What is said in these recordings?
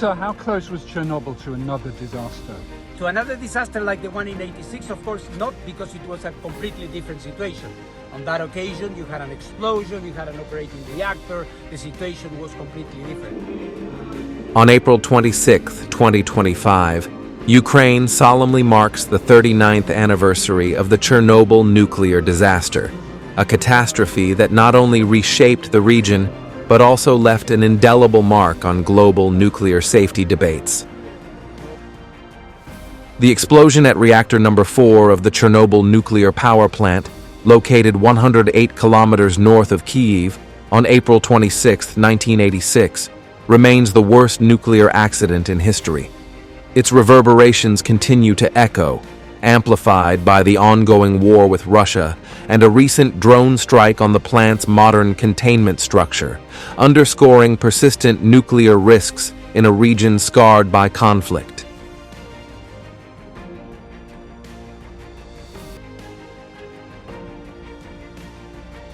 Sir, how close was Chernobyl to another disaster? To another disaster like the one in '86, of course not, because it was a completely different situation. On that occasion, you had an explosion, you had an operating reactor, the situation was completely different. On April 26, 2025, Ukraine solemnly marks the 39th anniversary of the Chernobyl nuclear disaster, a catastrophe that not only reshaped the region, but also left an indelible mark on global nuclear safety debates. The explosion at reactor number 4 of the Chernobyl nuclear power plant, located 108 kilometers north of Kyiv, on April 26, 1986, remains the worst nuclear accident in history. Its reverberations continue to echo, amplified by the ongoing war with Russia and a recent drone strike on the plant's modern containment structure, underscoring persistent nuclear risks in a region scarred by conflict.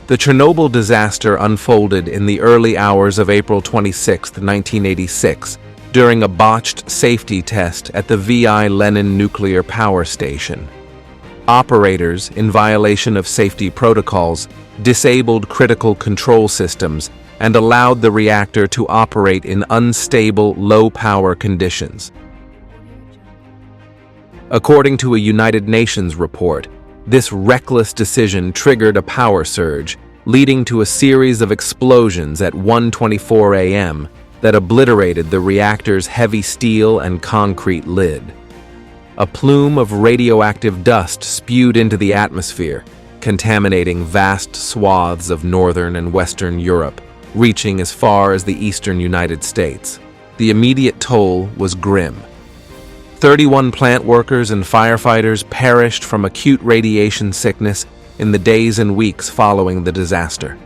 The Chernobyl disaster unfolded in the early hours of April 26, 1986, during a botched safety test at the V.I. Lenin nuclear power station. Operators, in violation of safety protocols, disabled critical control systems and allowed the reactor to operate in unstable, low-power conditions. According to a United Nations report, this reckless decision triggered a power surge, leading to a series of explosions at 1:24 a.m. that obliterated the reactor's heavy steel and concrete lid. A plume of radioactive dust spewed into the atmosphere, contaminating vast swaths of northern and western Europe, reaching as far as the eastern United States. The immediate toll was grim. 31 plant workers and firefighters perished from acute radiation sickness in the days and weeks following the disaster.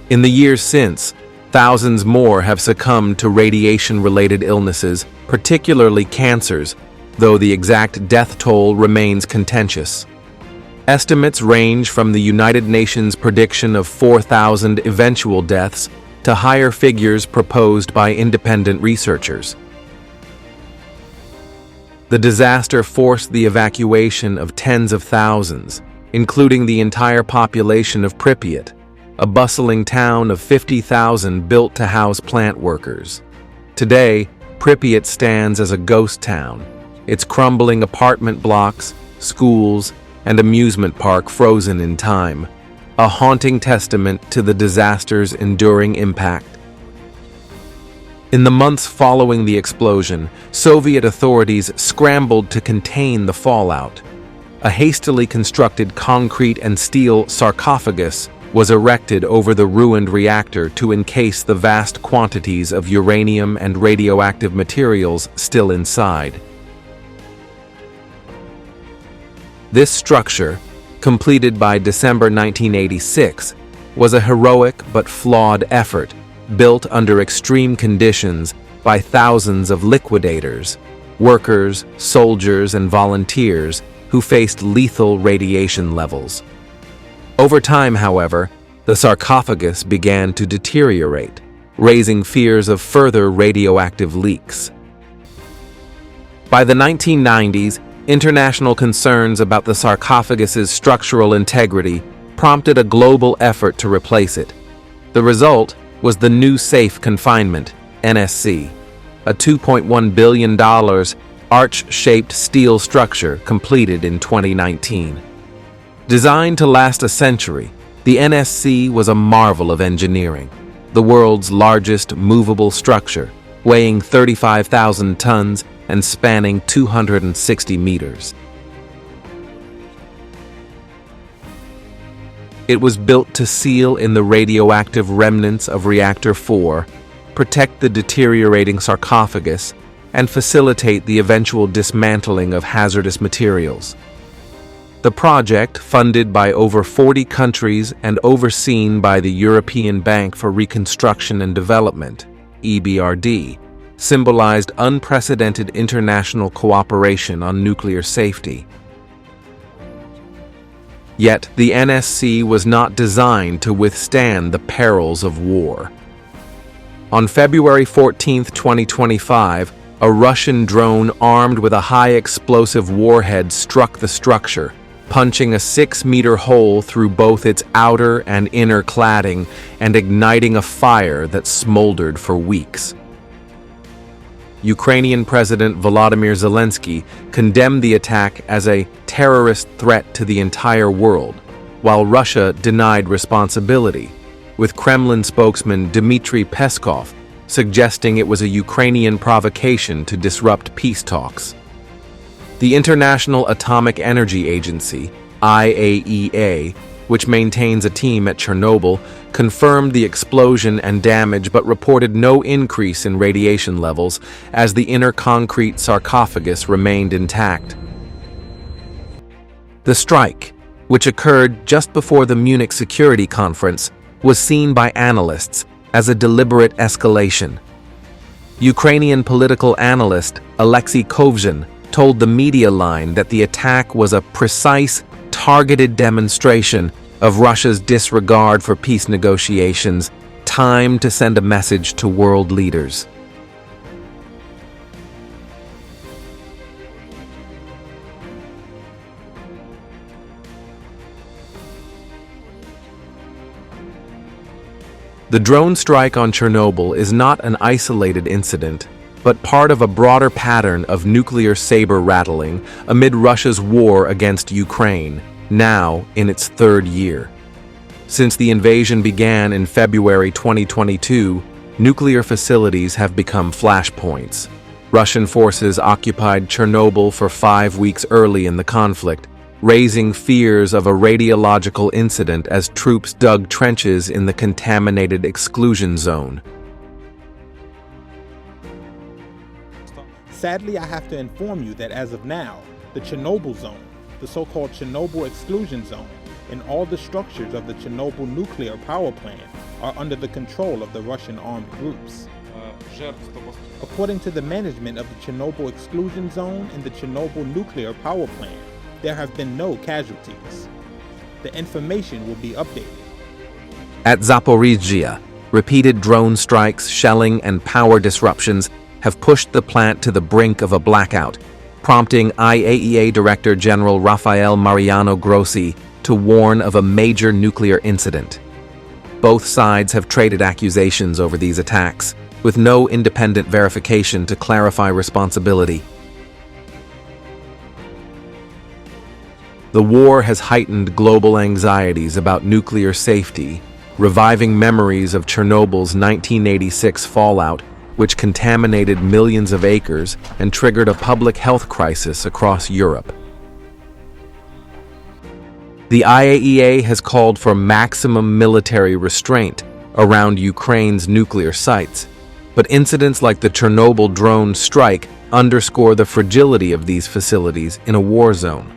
In the years since, thousands more have succumbed to radiation-related illnesses, particularly cancers, though the exact death toll remains contentious. Estimates range from the United Nations prediction of 4,000 eventual deaths to higher figures proposed by independent researchers. The disaster forced the evacuation of tens of thousands, including the entire population of Pripyat, a bustling town of 50,000 built to house plant workers. Today, Pripyat stands as a ghost town, its crumbling apartment blocks, schools, and amusement park frozen in time, a haunting testament to the disaster's enduring impact. In the months following the explosion, Soviet authorities scrambled to contain the fallout. A hastily constructed concrete and steel sarcophagus was erected over the ruined reactor to encase the vast quantities of uranium and radioactive materials still inside. This structure, completed by December 1986, was a heroic but flawed effort, built under extreme conditions by thousands of liquidators, workers, soldiers, and volunteers who faced lethal radiation levels. Over time, however, the sarcophagus began to deteriorate, raising fears of further radioactive leaks. By the 1990s, international concerns about the sarcophagus's structural integrity prompted a global effort to replace it. The result was the new Safe Confinement, NSC, a $2.1 billion arch-shaped steel structure completed in 2019. Designed to last a century, the NSC was a marvel of engineering, the world's largest movable structure, weighing 35,000 tons and spanning 260 meters. It was built to seal in the radioactive remnants of Reactor 4, protect the deteriorating sarcophagus, and facilitate the eventual dismantling of hazardous materials. The project, funded by over 40 countries and overseen by the European Bank for Reconstruction and Development, EBRD, symbolized unprecedented international cooperation on nuclear safety. Yet, the NSC was not designed to withstand the perils of war. On February 14, 2025, a Russian drone armed with a high-explosive warhead struck the structure, punching a 6-meter hole through both its outer and inner cladding and igniting a fire that smoldered for weeks. Ukrainian President Volodymyr Zelensky condemned the attack as a terrorist threat to the entire world, while Russia denied responsibility, with Kremlin spokesman Dmitry Peskov suggesting it was a Ukrainian provocation to disrupt peace talks. The International Atomic Energy Agency, IAEA, which maintains a team at Chernobyl, confirmed the explosion and damage but reported no increase in radiation levels as the inner concrete sarcophagus remained intact. The strike, which occurred just before the Munich Security Conference, was seen by analysts as a deliberate escalation. Ukrainian political analyst Alexei Kovzhin told the Media Line that the attack was a precise, targeted demonstration of Russia's disregard for peace negotiations, timed to send a message to world leaders. The drone strike on Chernobyl is not an isolated incident, but part of a broader pattern of nuclear saber rattling amid Russia's war against Ukraine, now in its third year. Since the invasion began in February 2022, nuclear facilities have become flashpoints. Russian forces occupied Chernobyl for 5 weeks early in the conflict, raising fears of a radiological incident as troops dug trenches in the contaminated exclusion zone. Sadly, I have to inform you that as of now, the Chernobyl zone, the so-called Chernobyl exclusion zone, and all the structures of the Chernobyl nuclear power plant are under the control of the Russian armed groups. According to the management of the Chernobyl exclusion zone and the Chernobyl nuclear power plant, there have been no casualties. The information will be updated. At Zaporizhzhia, repeated drone strikes, shelling, and power disruptions have pushed the plant to the brink of a blackout, prompting IAEA Director General Rafael Mariano Grossi to warn of a major nuclear incident. Both sides have traded accusations over these attacks, with no independent verification to clarify responsibility. The war has heightened global anxieties about nuclear safety, reviving memories of Chernobyl's 1986 fallout, which contaminated millions of acres and triggered a public health crisis across Europe. The IAEA has called for maximum military restraint around Ukraine's nuclear sites, but incidents like the Chernobyl drone strike underscore the fragility of these facilities in a war zone.